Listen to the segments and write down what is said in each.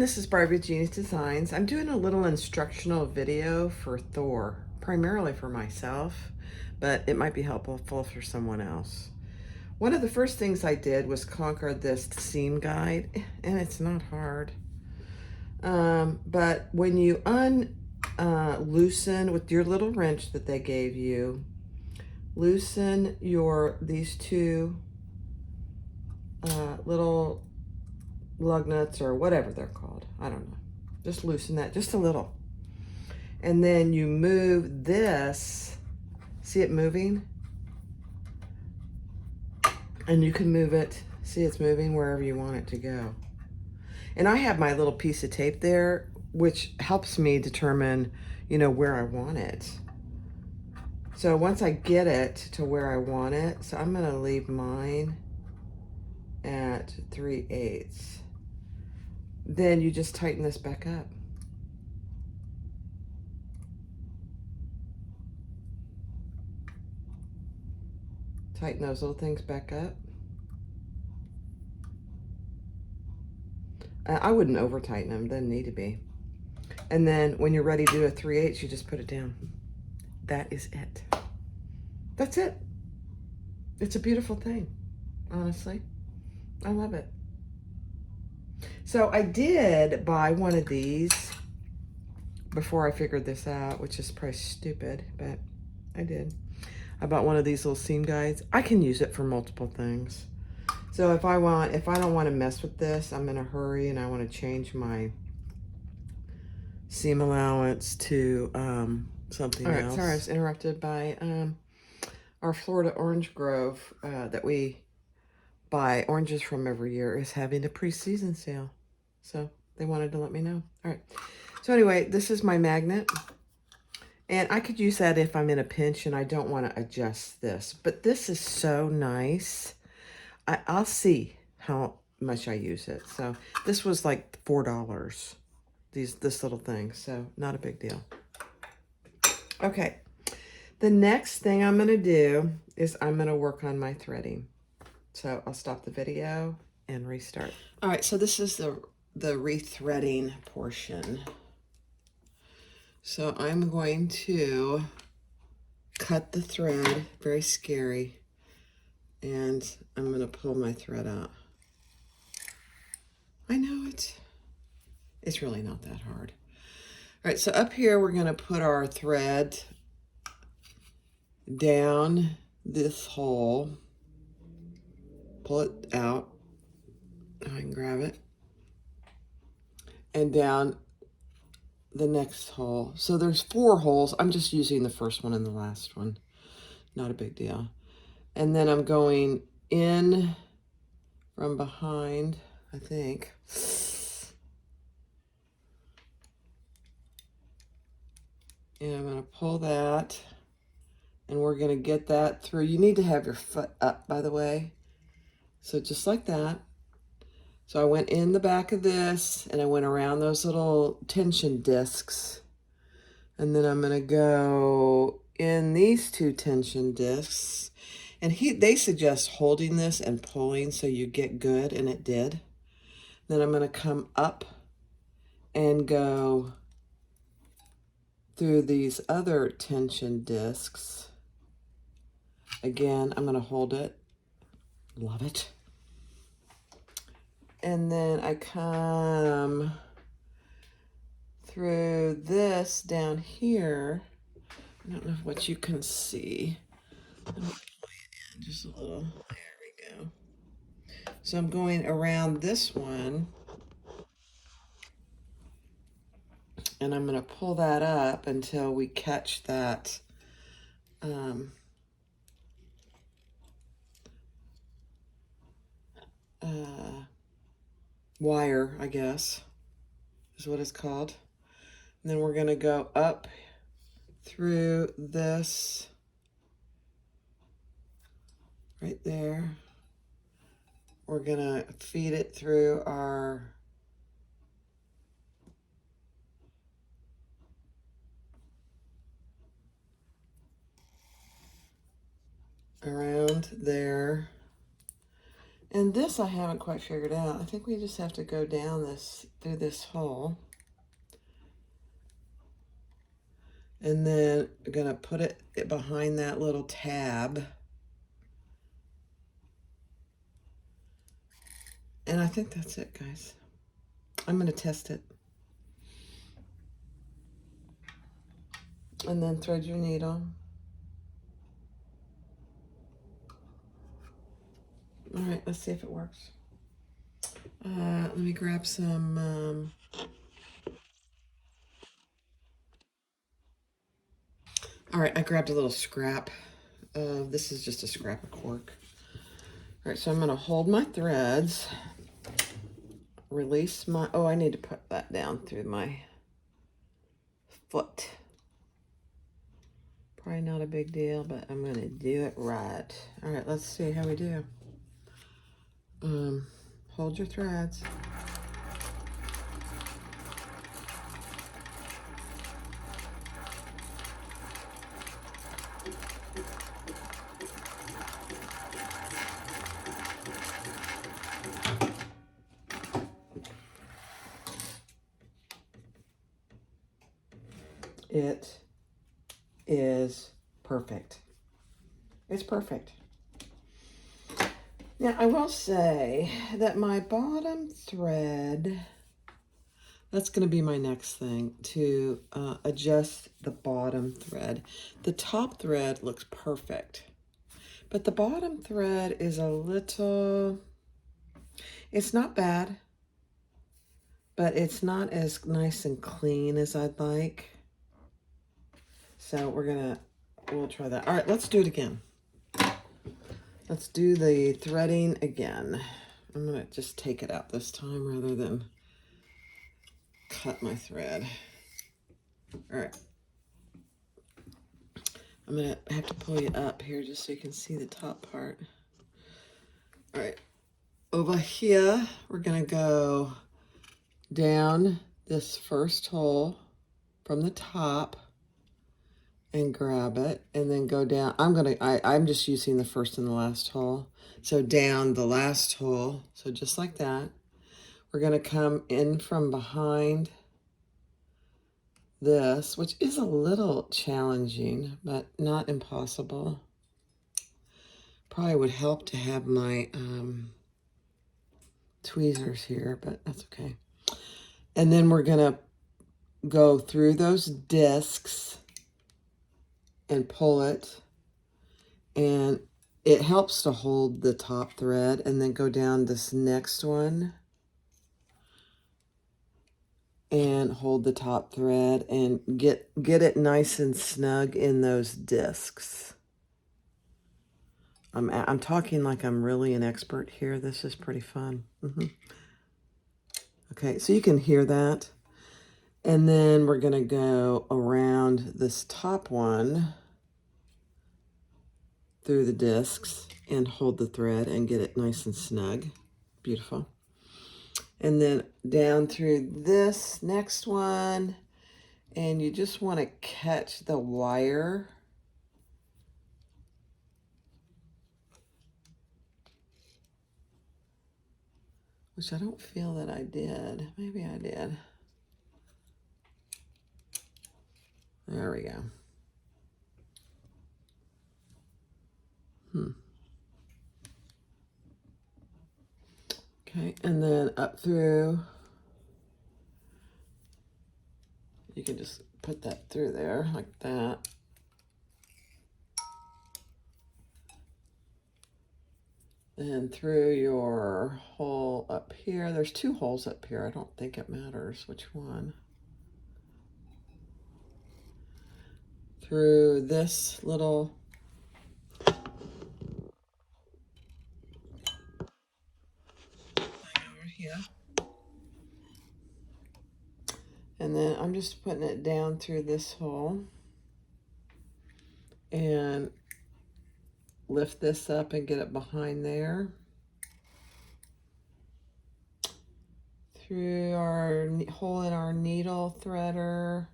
this is Barbie with Jeannie's Designs. I'm doing a little instructional video for THor, primarily for myself, but it might be helpful for someone else. One of the first things I did was conquer this seam guide, and it's not hard. But when you loosen with your little wrench that they gave you, loosen these two little lug nuts or whatever they're called. I don't know. Just loosen that just a little. And then you move this. See it moving? And you can move it. See it's moving wherever you want it to go. And I have my little piece of tape there, which helps me determine, where I want it. So once I get it to where I want it, so I'm going to leave mine at 3/8. Then you just tighten this back up. Tighten those little things back up. I wouldn't over tighten them, doesn't need to be. And then when you're ready to do a 3/8, you just put it down. That is it. That's it. It's a beautiful thing, honestly. I love it. So I did buy one of these before I figured this out, which is probably stupid, but I did. I bought one of these little seam guides. I can use it for multiple things. So if I don't want to mess with this, I'm in a hurry and I want to change my seam allowance to something else. All right, sorry, I was interrupted by our Florida orange grove that we buy oranges from every year is having a pre-season sale. So they wanted to let me know. All right. So anyway, this is my magnet. And I could use that if I'm in a pinch and I don't want to adjust this. But this is so nice. I'll see how much I use it. So this was like $4, this little thing. So not a big deal. Okay. The next thing I'm going to do is I'm going to work on my threading. So I'll stop the video and restart. All right, so this is the rethreading portion. So I'm going to cut the thread, very scary, and I'm going to pull my thread out. I know it's really not that hard. All right, so up here we're going to put our thread down this hole. Pull it out. I can grab it. And down the next hole. So there's 4 holes. I'm just using the first one and the last one. Not a big deal. And then I'm going in from behind, I think. And I'm going to pull that. And we're going to get that through. You need to have your foot up, by the way. So just like that. So I went in the back of this and I went around those little tension discs. And then I'm going to go in these 2 tension discs. And they suggest holding this and pulling so you get good, and it did. Then I'm going to come up and go through these other tension discs. Again, I'm going to hold it. Love it. And then I come through this down here. I don't know what you can see. Just a little. There we go. So I'm going around this one. And I'm going to pull that up until we catch that wire, I guess, is what it's called. And then we're going to go up through this right there. We're going to feed it through our around there. And this I haven't quite figured out. I think we just have to go down this, through this hole. And then I'm gonna put it behind that little tab. And I think that's it, guys. I'm gonna test it. And then thread your needle. All right, let's see if it works. Let me grab some, all right, I grabbed a little scrap. This is just a scrap of cork. All right, so I'm gonna hold my threads, release my, oh, I need to put that down through my foot. Probably not a big deal, but I'm gonna do it right. All right, let's see how we do. Hold your threads. It is perfect. It's perfect. Now, I will say that my bottom thread, that's going to be my next thing, to adjust the bottom thread. The top thread looks perfect, but the bottom thread is a little, it's not bad, but it's not as nice and clean as I'd like. So we'll try that. All right, let's do it again. Let's do the threading again. I'm gonna just take it out this time rather than cut my thread. All right. I'm gonna have to pull you up here just so you can see the top part. All right. Over here, we're gonna go down this first hole from the top and grab it, and then go down. I'm just using the first and the last hole. So down the last hole, so just like that. We're gonna come in from behind this, which is a little challenging, but not impossible. Probably would help to have my tweezers here, but that's okay. And then we're gonna go through those discs and pull it, and it helps to hold the top thread, and then go down this next one and hold the top thread and get it nice and snug in those discs. I'm talking like I'm really an expert here. This is pretty fun. Okay, so you can hear that. And then we're gonna go around this top one through the discs and hold the thread and get it nice and snug. Beautiful. And then down through this next one, and you just want to catch the wire. Which I don't feel that I did. Maybe I did. There we go. Okay, and then up through, you can just put that through there like that. And through your hole up here. There's two holes up here. I don't think it matters which one. Through this little thing over here. And then I'm just putting it down through this hole and lift this up and get it behind there. Through our hole in our needle threader.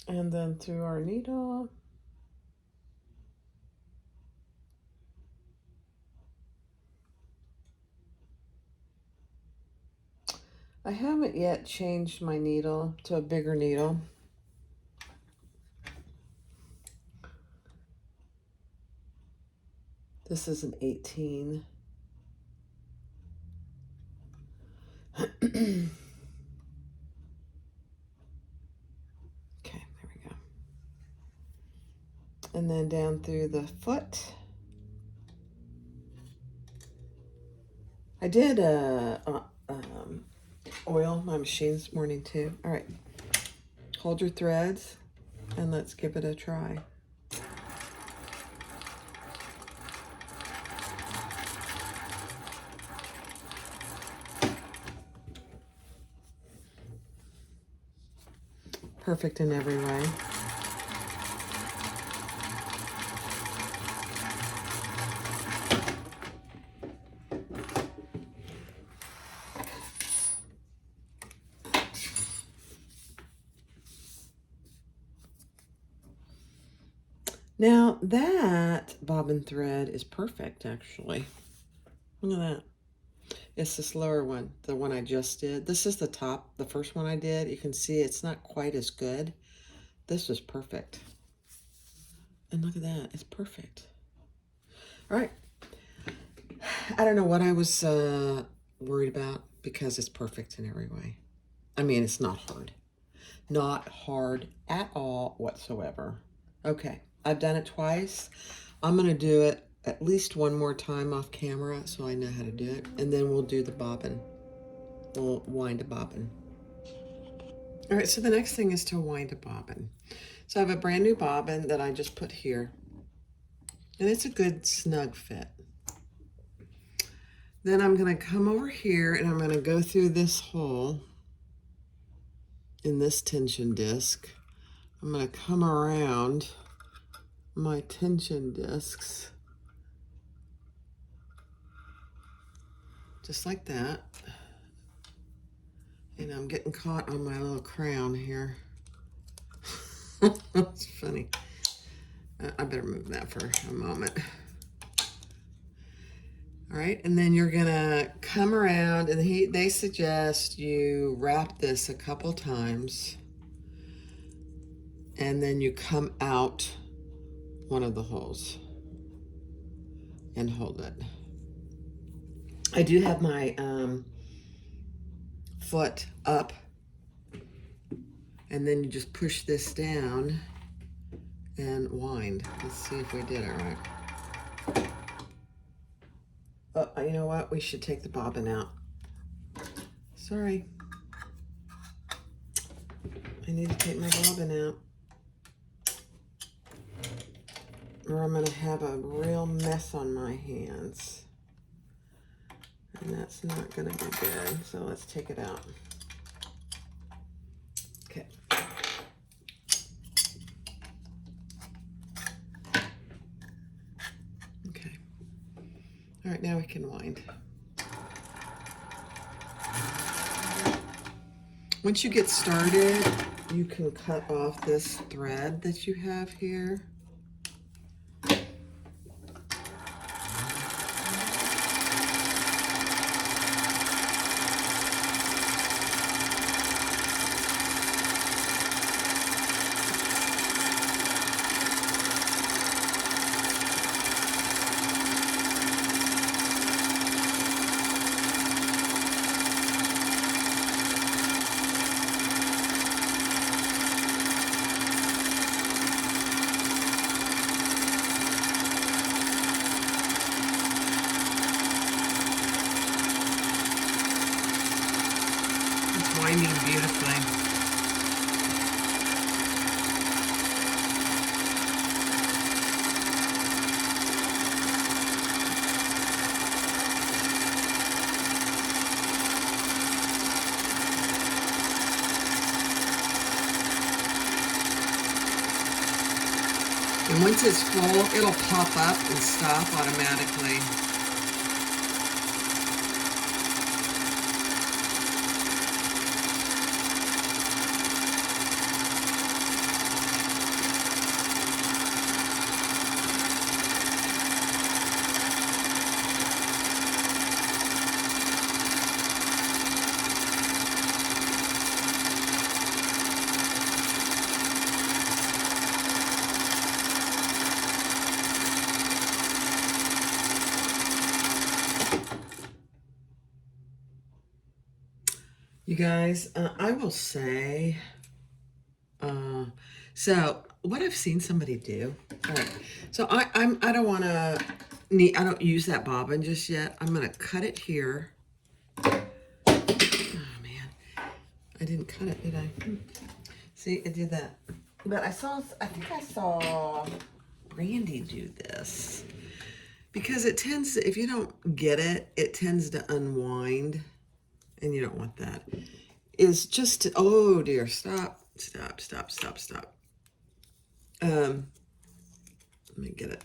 And then through our needle. I haven't yet changed my needle to a bigger needle. This is an 18. Okay, there we go. And then down through the foot. I did oil my machine this morning too. All right, hold your threads and let's give it a try. Perfect in every way. Now that bobbin thread is perfect, actually. Look at that. It's this lower one, the one I just did. This is the top, the first one I did. You can see it's not quite as good. This was perfect. And look at that, it's perfect. All right. I don't know what I was worried about because it's perfect in every way. I mean, it's not hard. Not hard at all whatsoever. Okay, I've done it twice. I'm going to do it at least one more time off camera so I know how to do it. And then we'll do the bobbin. We'll wind a bobbin. All right, so the next thing is to wind a bobbin. So I have a brand new bobbin that I just put here. And it's a good snug fit. Then I'm going to come over here and I'm going to go through this hole in this tension disc. I'm going to come around my tension discs just like that. And I'm getting caught on my little crown here. That's funny. I better move that for a moment. All right, and then you're gonna come around, and they suggest you wrap this a couple times, and then you come out one of the holes and hold it. I do have my foot up, and then you just push this down and wind. Let's see if we did it right. Oh, you know what? We should take the bobbin out. Sorry. I need to take my bobbin out, or I'm gonna have a real mess on my hands. And that's not gonna be good, so let's take it out. Okay. Okay. All right, now we can wind. Once you get started, you can cut off this thread that you have here. Winding beautifully. And once it's full, it'll pop up and stop automatically. guys, I will say, so what I've seen somebody do. All right, so I don't want to I don't use that bobbin just yet. I'm gonna cut it here. Oh man, I didn't cut it, did I? See, I did that. But I think I saw Randy do this. Because it tends to, if you don't get it, it tends to unwind. And you don't want that. Is just to, oh dear, stop. Let me get it.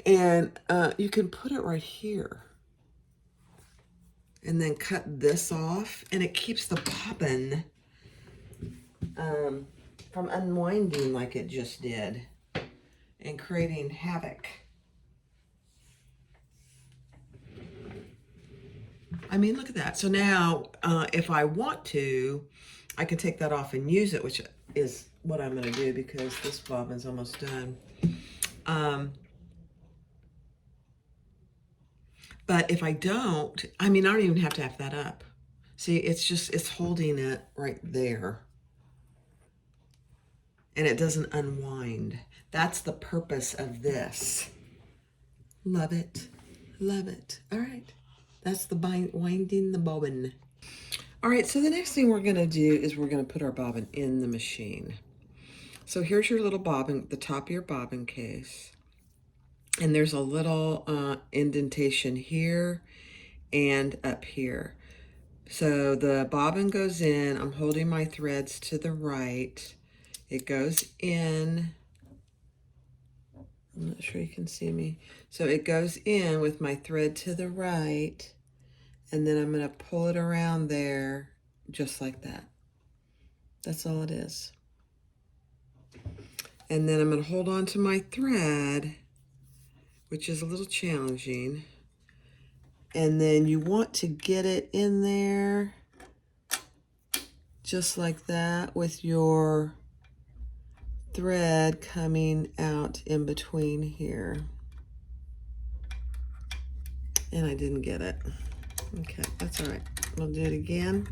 And you can put it right here. And then cut this off. And it keeps the bobbin from unwinding like it just did. And creating havoc. I mean, look at that. So now, if I want to, I can take that off and use it, which is what I'm going to do because this bobbin's almost done. But if I don't, I mean, I don't even have to have that up. See, it's holding it right there. And it doesn't unwind. That's the purpose of this. Love it. Love it. All right. That's the winding the bobbin. All right, so the next thing we're gonna do is we're gonna put our bobbin in the machine. So here's your little bobbin, the top of your bobbin case. And there's a little indentation here and up here. So the bobbin goes in, I'm holding my threads to the right. It goes in. I'm not sure you can see me. So it goes in with my thread to the right, and then I'm going to pull it around there just like that. That's all it is. And then I'm going to hold on to my thread, which is a little challenging. And then you want to get it in there just like that with your thread coming out in between here. And I didn't get it. Okay, that's all right. We'll do it again.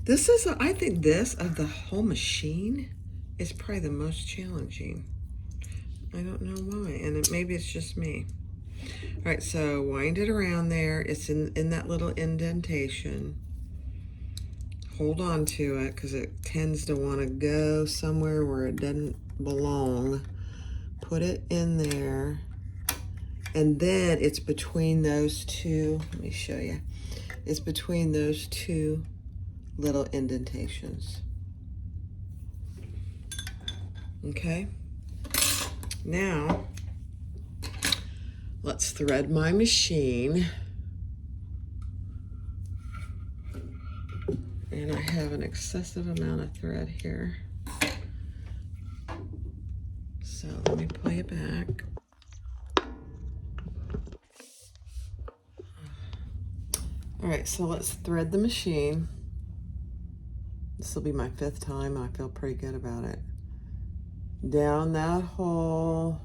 This is, I think this of the whole machine is probably the most challenging. I don't know why, and maybe it's just me. All right, so wind it around there. It's in that little indentation. Hold on to it because it tends to want to go somewhere where it doesn't belong. Put it in there. And then it's between those two. Let me show you. It's between those two little indentations. Okay. Now, let's thread my machine. And I have an excessive amount of thread here. So let me pull you back. All right, so let's thread the machine. This will be my 5th time. I feel pretty good about it. Down that hole,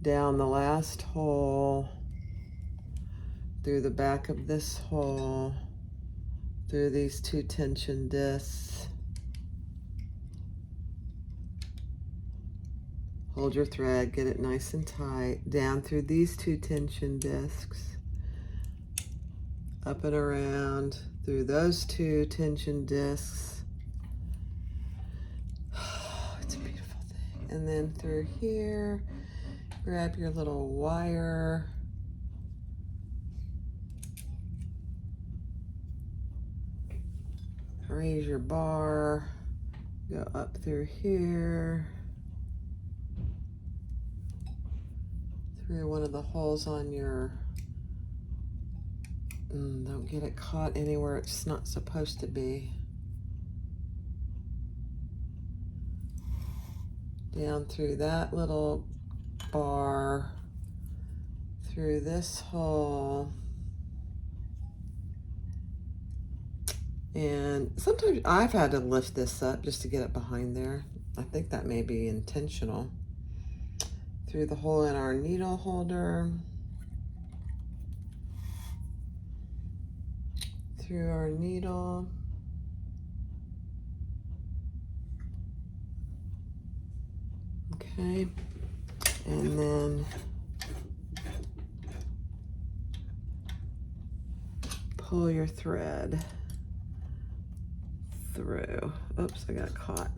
down the last hole, through the back of this hole, through these 2 tension discs. Hold your thread, get it nice and tight, down through these 2 tension discs, up and around through those 2 tension discs. It's a beautiful thing. And then through here, grab your little wire. Raise your bar, go up through here, through one of the holes on your, don't get it caught anywhere it's not supposed to be. Down through that little bar, through this hole. And sometimes I've had to lift this up just to get it behind there. I think that may be intentional. Through the hole in our needle holder. through our needle. Okay, and then pull your thread through. Oops, I got caught.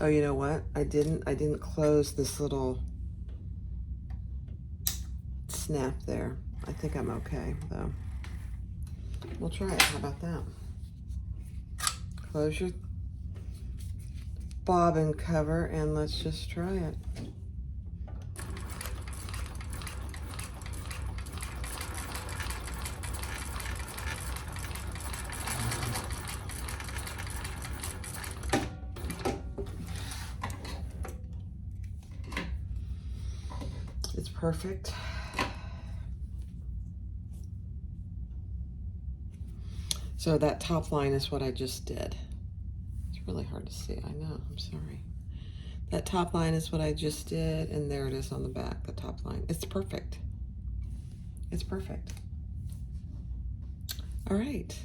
Oh, you know what? I didn't close this little snap there. I think I'm okay though. We'll try it. How about that? Close your bobbin cover and let's just try it. It's perfect. So that top line is what I just did. It's really hard to see. I know, I'm sorry. That top line is what I just did, and there it is on the back, the top line. It's perfect. It's perfect. All right.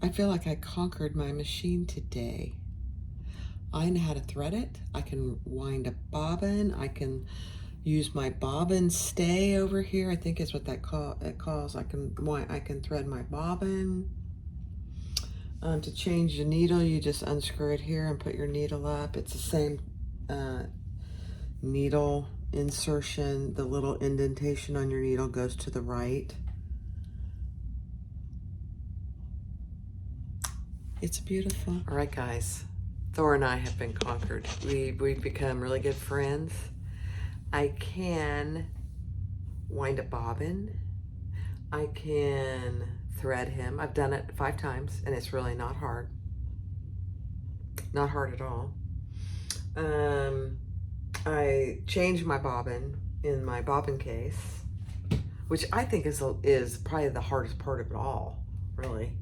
I feel like I conquered my machine today. I know how to thread it. I can wind a bobbin. I can use my bobbin stay over here. I think is what that calls. I can thread my bobbin. To change the needle, you just unscrew it here and put your needle up. It's the same needle insertion. The little indentation on your needle goes to the right. It's beautiful. All right, guys. Thor and I have been conquered. We've become really good friends. I can wind a bobbin. I can thread him. I've done it 5 times and it's really not hard. Not hard at all. I changed my bobbin in my bobbin case, which I think is probably the hardest part of it all, really.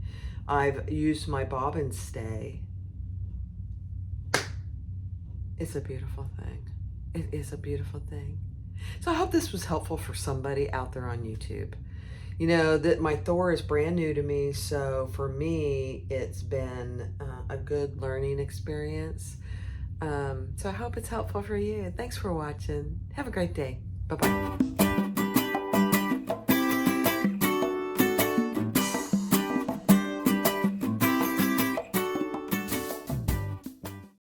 I've used my bobbin stay. It's a beautiful thing. It is a beautiful thing. So I hope this was helpful for somebody out there on YouTube. You know, that my Thor is brand new to me, so for me, it's been a good learning experience. So I hope it's helpful for you. Thanks for watching. Have a great day. Bye-bye.